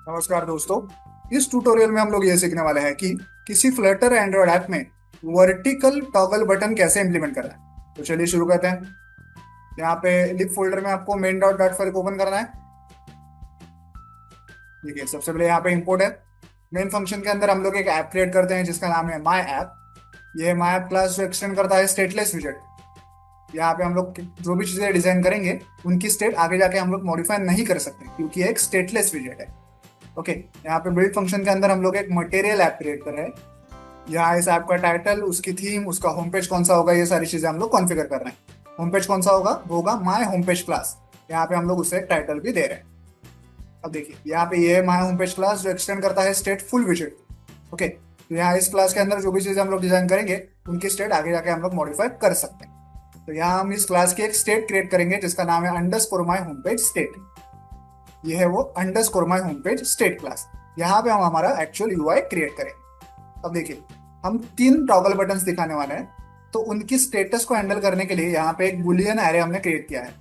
नमस्कार दोस्तों। इस ट्यूटोरियल में हम लोग ये सीखने वाले हैं कि किसी फ्लटर एंड्रॉयड ऐप में वर्टिकल टॉगल बटन कैसे इंप्लीमेंट करना है। तो चलिए शुरू करते हैं। यहाँ पे लिप फोल्डर में आपको मेन डॉट डॉट फाइल को ओपन करना है। देखिए सबसे पहले यहाँ पे इंपोर्ट है। मेन फंक्शन के अंदर हम लोग एक ऐप क्रिएट करते हैं जिसका नाम है माई ऐप। ये माई ऐप क्लास जो एक्सटेंड करता है स्टेटलेस विजेट। यहाँ पे हम लोग जो भी चीजें डिजाइन करेंगे उनकी स्टेट आगे जाके हम लोग मॉडिफाई नहीं कर सकते क्योंकि ये एक स्टेटलेस विजेट है। ओके, यहाँ पे बिल्ड फंक्शन के अंदर हम लोग एक मटेरियल ऐप क्रिएट कर रहे हैं। यहाँ इस ऐप का टाइटल, उसकी थीम, उसका होम पेज कौन सा होगा, ये सारी चीजें हम लोग कॉन्फ़िगर कर रहे हैं। होम पेज कौन सा होगा, वो होगा माय होम पेज क्लास। यहाँ पे हम लोग उसे टाइटल भी दे रहे हैं। अब देखिए यहाँ पे ये है माय होम पेज क्लास जो एक्सटेंड करता है स्टेटफुल विजेट। ओके, तो यहाँ इस क्लास के अंदर जो भी चीजें हम लोग डिजाइन करेंगे उनकी स्टेट आगे जाके हम लोग मॉडिफाई कर सकते हैं। तो यहाँ हम इस क्लास की एक स्टेट क्रिएट करेंगे जिसका नाम है underscore my home page state. ये है वो underscore my home page state class. यहाँ पे हम हमारा एक्चुअल यूआई क्रिएट करेंगे। अब देखिए हम तीन टॉगल बटन्स दिखाने वाले हैं। तो उनकी स्टेटस को हैंडल करने के लिए यहाँ पे एक बुलियन एरे हमने क्रिएट किया है।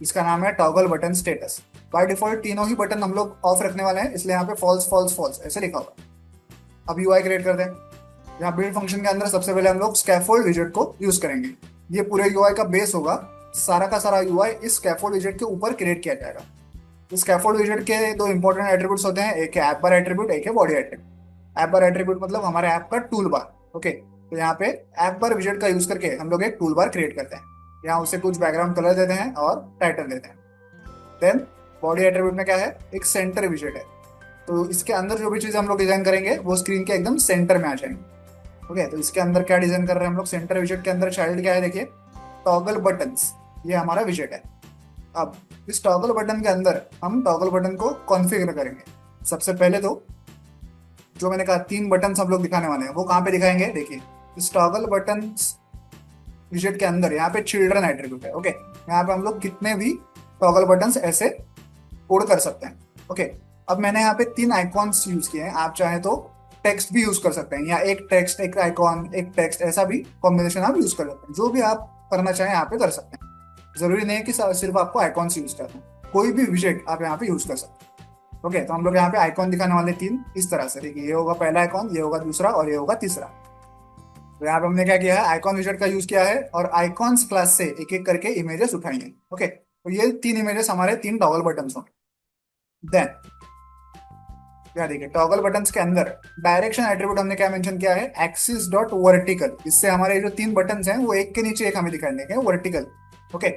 इसका नाम है toggle button status. By default तीनों ही बटन हम लोग ऑफ रखने वाले हैं, इसलिए यहाँ पे फॉल्स फॉल्स फॉल्स ऐसे लिखा होगा। अब यूआई क्रिएट करते हैं। यहाँ बिल्ड फंक्शन के अंदर सबसे पहले हम लोग स्कैफोल्ड विजेट को यूज करेंगे। ये पूरे यूआई का बेस होगा। सारा का सारा यूआई इस स्कैफोल्ड विजेट के ऊपर क्रिएट किया जाएगा। इस स्कैफोल्ड विजेट के दो इंपॉर्टेंट एट्रीब्यूट्स होते हैं, एक है ऐप बार एट्रीब्यूट, एक है बॉडी एट्रीब्यूट। ऐप बार एट्रीब्यूट मतलब हमारे ऐप का टूल बार। ओके, तो यहाँ पे ऐप बार विजेट का यूज करके हम लोग एक टूल बार क्रिएट करते हैं। यहाँ उसे कुछ बैकग्राउंड कलर देते हैं और टाइटल देते हैं। देन बॉडी एट्रीब्यूट में क्या है, एक सेंटर विजेट है। तो इसके अंदर जो भी चीज हम लोग डिजाइन करेंगे वो स्क्रीन के एकदम सेंटर में आ जाएंगे। ओके, तो इसके अंदर क्या डिजाइन कर रहे हैं हम लोग, सेंटर विजेट के अंदर चाइल्ड क्या है, देखिए टॉगल बटन्स, ये हमारा विजेट है। अब इस टॉगल बटन के अंदर हम टॉगल बटन को कॉन्फ़िगर करेंगे। सबसे पहले तो जो मैंने कहा तीन बटन हम लोग दिखाने वाले हैं वो कहाँ पे दिखाएंगे, देखिए इस टॉगल बटन विजेट के अंदर यहाँ पे चिल्ड्रन एट्रीब्यूट है। ओके, यहाँ पे हम लोग कितने भी टॉगल बटन्स ऐसे कोड कर सकते हैं। ओके, अब मैंने यहाँ पे तीन आइकॉन्स यूज किए हैं। आप चाहें तो टेक्स्ट भी यूज कर सकते हैं, या एक टेक्स्ट एक आइकॉन एक टेक्स्ट, ऐसा भी कॉम्बिनेशन आप यूज कर सकते हैं। जो भी आप करना चाहें यहाँ पे कर सकते हैं। जरूरी नहीं है कि सिर्फ आपको आइकॉन्स यूज करना है, कोई भी विजेट आप यहाँ पे यूज कर सकते हैं। ओके, तो हम लोग यहाँ पे आइकॉन दिखाने वाले तीन इस तरह से, देखिए ये होगा पहला आइकॉन, ये होगा दूसरा और ये होगा तीसरा। तो यहाँ पे हमने क्या किया है, आइकॉन विजेट का यूज किया है और आइकॉन्स क्लास से एक एक करके इमेजेस उठाएंगे। ओके, तो ये तीन इमेजेस हमारे तीन टॉगल बटन होंगे। देन क्या देखिए टॉगल बटन्स के अंदर डायरेक्शन एट्रीब्यूट हमने क्या मेंशन किया है, एक्सिस डॉट वर्टिकल। इससे हमारे जो तीन बटन्स हैं वो एक के नीचे एक हमें दिखाई देंगे vertical. Okay,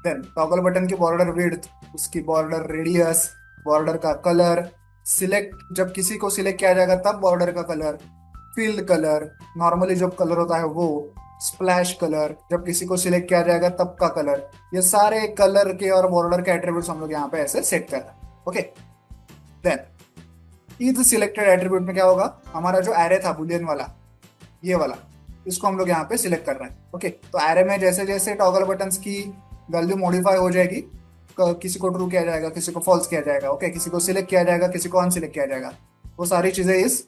then toggle button की बॉर्डर विड्थ, उसकी बॉर्डर रेडियस, बॉर्डर का कलर, सिलेक्ट जब किसी को सिलेक्ट किया जाएगा तब बॉर्डर का कलर, फील्ड कलर नॉर्मली जो कलर होता है वो, स्प्लैश कलर जब किसी को सिलेक्ट किया जाएगा तब का कलर, ये सारे कलर के और बॉर्डर के एट्रीब्यूट्स हम लोग यहाँ पे ऐसे सेट कर रहे हैं। Okay, then is selected attribute में क्या होगा, हमारा जो एरे था बुलियन वाला, ये वाला, इसको हम लोग यहाँ पे सिलेक्ट कर रहे हैं। ओके, तो एरे में जैसे जैसे टॉगल बटन्स की वैल्यू मॉडिफाई हो जाएगी, किसी को ट्रू किया जाएगा, किसी को फॉल्स किया जाएगा। ओके, किसी को सिलेक्ट किया जाएगा, किसी को अनसिलेक्ट किया जाएगा, वो सारी चीजें इस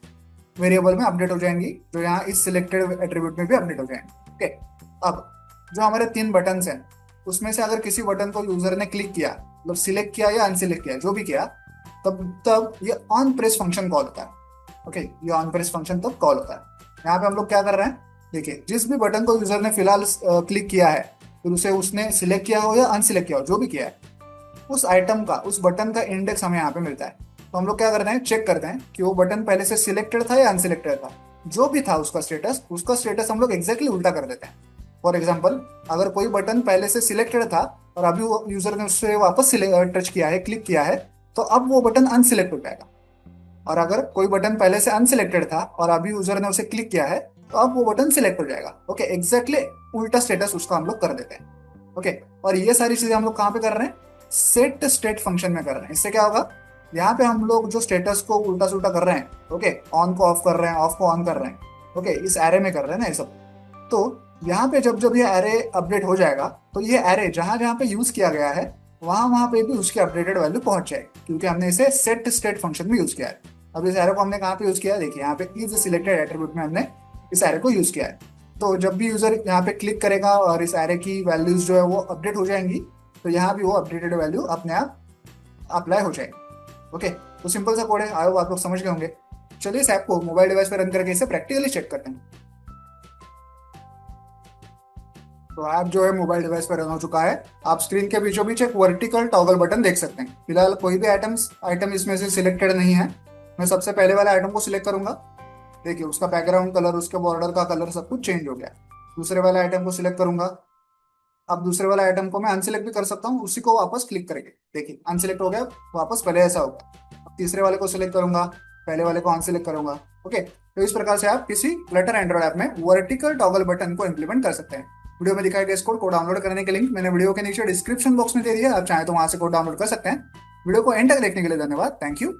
वेरिएबल में अपडेट हो जाएंगी जो यहाँ इस सिलेक्टेड एट्रीब्यूट में भी अपडेट हो जाएंगे। ओके, अब जो हमारे तीन बटन्स हैं उसमें से अगर किसी बटन को यूजर ने क्लिक किया, मतलब सिलेक्ट किया या अनसिलेक्ट किया, जो भी किया, तब तब ये ऑन प्रेस फंक्शन कॉल होता है। ओके, ये ऑन प्रेस फंक्शन तब कॉल होता है। यहाँ पे हम लोग क्या कर रहे हैं, देखिए जिस भी बटन को यूजर ने फिलहाल क्लिक किया है, फिर उसे उसने सिलेक्ट किया हो या अनसिलेक्ट किया हो, जो भी किया है, उस आइटम का, उस बटन का इंडेक्स हमें यहाँ पे मिलता है। तो हम लोग क्या करते हैं, चेक करते हैं कि वो बटन पहले से सिलेक्टेड था या अनसिलेक्टेड था। जो भी था उसका स्टेटस हम लोग एग्जैक्टली उल्टा कर देते हैं। फॉर एग्जाम्पल, अगर कोई बटन पहले से सिलेक्टेड था और अभी वो यूजर ने उससे वापस टच किया है, क्लिक किया है, तो अब वो बटन अनसिलेक्ट हो जाएगा। और अगर कोई बटन पहले से अनसिलेक्टेड था और अभी यूजर ने उसे क्लिक किया है, तो अब वो बटन सिलेक्ट हो जाएगा। ओके, एग्जैक्टली उल्टा स्टेटस उसका हम लोग कर देते हैं। ओके, और ये सारी चीजें हम लोग कहाँ पे कर रहे हैं, सेट स्टेट फंक्शन में कर रहे हैं। इससे क्या होगा, यहाँ पे हम लोग जो स्टेटस को उल्टा सुल्टा कर रहे हैं, ओके, ऑन को ऑफ कर रहे हैं, ऑफ को ऑन कर रहे हैं, ओके, इस एरे में कर रहे हैं ना ये सब। तो यहाँ पे जब जब ये एरे अपडेट हो जाएगा तो ये एरे जहां जहां पे यूज किया गया है वहां वहां पे भी उसकी अपडेटेड वैल्यू पहुंच जाएगी, क्योंकि हमने इसे सेट स्टेट फंक्शन में यूज किया है। अब इस एरे को हमने कहाँ पे यूज किया है, देखिए यहाँ पे इज सिलेक्टेड एट्रीब्यूट में हमने इस एरे को यूज किया है। तो जब भी यूजर यहाँ पे क्लिक करेगा और इस एरे की वैल्यूज जो है वो अपडेट हो जाएंगी, तो यहाँ भी वो अपडेटेड वैल्यू अपने आप अप्लाई हो जाएगी। ओके, तो सिंपल सा कोड है, आई होप आप लोग समझ गए होंगे। चलिए इस ऐप को मोबाइल डिवाइस पर रन करके इसे प्रैक्टिकली चेक करते हैं। तो ऐप जो है मोबाइल डिवाइस पर रन हो चुका है। आप स्क्रीन के बीचों बीच एक वर्टिकल टॉगल बटन देख सकते हैं। फिलहाल कोई भी आइटम इसमें से सिलेक्टेड नहीं है। मैं सबसे पहले वाले आइटम को सिलेक्ट करूंगा। देखिए उसका बैकग्राउंड कलर, उसके बॉर्डर का कलर सब कुछ चेंज हो गया। दूसरे वाले आइटम को सिलेक्ट करूंगा। अब दूसरे वाले आइटम को मैं अनसिलेक्ट भी कर सकता हूँ, उसी को वापस क्लिक करेंगे। देखिए अनसिलेक्ट हो गया, वापस पहले ऐसा होगा। अब तीसरे वाले को सिलेक्ट करूंगा, पहले वाले को अनसिलेक्ट करूंगा। ओके, तो इस प्रकार से आप किसी फ्लटर एंड्रॉइड ऐप में वर्टिकल टॉगल बटन को इंप्लीमेंट कर सकते हैं। वीडियो में दिखाए गए इस कोड को डाउनलोड करने के लिंक मैंने वीडियो के नीचे डिस्क्रिप्शन बॉक्स में दे दिया, आप चाहे तो वहां से कोड डाउनलोड कर सकते हैं। वीडियो को एंड तक देखने के लिए धन्यवाद। Thank you.